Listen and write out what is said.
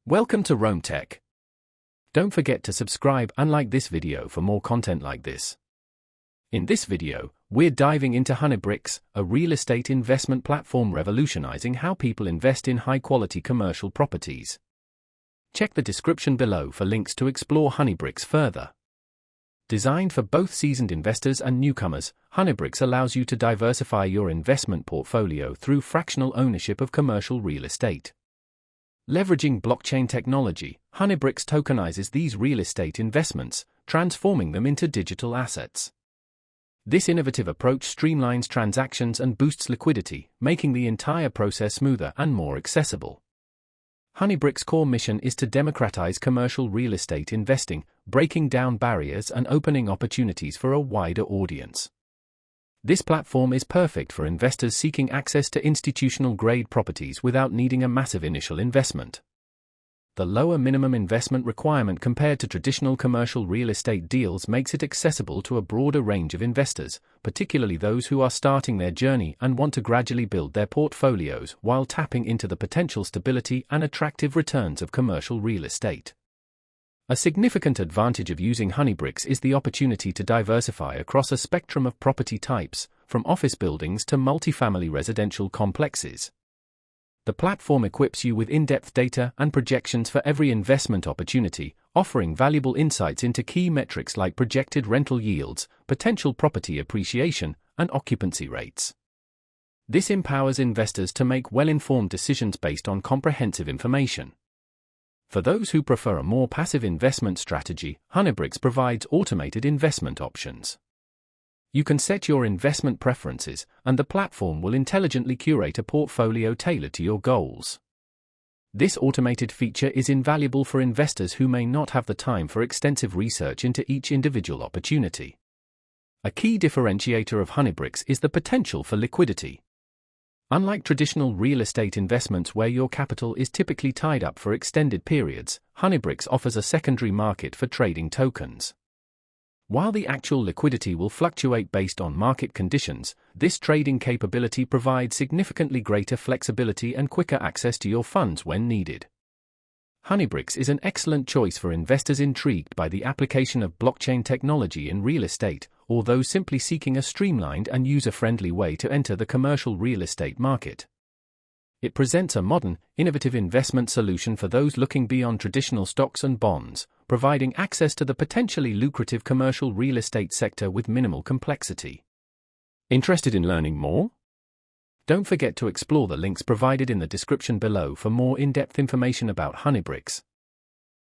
Welcome to Rome Tech. Don't forget to subscribe and like this video for more content like this. In this video, we're diving into HoneyBricks, a real estate investment platform revolutionizing how people invest in high-quality commercial properties. Check the description below for links to explore HoneyBricks further. Designed for both seasoned investors and newcomers, HoneyBricks allows you to diversify your investment portfolio through fractional ownership of commercial real estate. Leveraging blockchain technology, HoneyBricks tokenizes these real estate investments, transforming them into digital assets. This innovative approach streamlines transactions and boosts liquidity, making the entire process smoother and more accessible. HoneyBricks' core mission is to democratize commercial real estate investing, breaking down barriers and opening opportunities for a wider audience. This platform is perfect for investors seeking access to institutional-grade properties without needing a massive initial investment. The lower minimum investment requirement compared to traditional commercial real estate deals makes it accessible to a broader range of investors, particularly those who are starting their journey and want to gradually build their portfolios while tapping into the potential stability and attractive returns of commercial real estate. A significant advantage of using HoneyBricks is the opportunity to diversify across a spectrum of property types, from office buildings to multifamily residential complexes. The platform equips you with in-depth data and projections for every investment opportunity, offering valuable insights into key metrics like projected rental yields, potential property appreciation, and occupancy rates. This empowers investors to make well-informed decisions based on comprehensive information. For those who prefer a more passive investment strategy, HoneyBricks provides automated investment options. You can set your investment preferences, and the platform will intelligently curate a portfolio tailored to your goals. This automated feature is invaluable for investors who may not have the time for extensive research into each individual opportunity. A key differentiator of HoneyBricks is the potential for liquidity. Unlike traditional real estate investments where your capital is typically tied up for extended periods, HoneyBricks offers a secondary market for trading tokens. While the actual liquidity will fluctuate based on market conditions, this trading capability provides significantly greater flexibility and quicker access to your funds when needed. HoneyBricks is an excellent choice for investors intrigued by the application of blockchain technology in real estate, or those simply seeking a streamlined and user-friendly way to enter the commercial real estate market. It presents a modern, innovative investment solution for those looking beyond traditional stocks and bonds, providing access to the potentially lucrative commercial real estate sector with minimal complexity. Interested in learning more? Don't forget to explore the links provided in the description below for more in-depth information about HoneyBricks.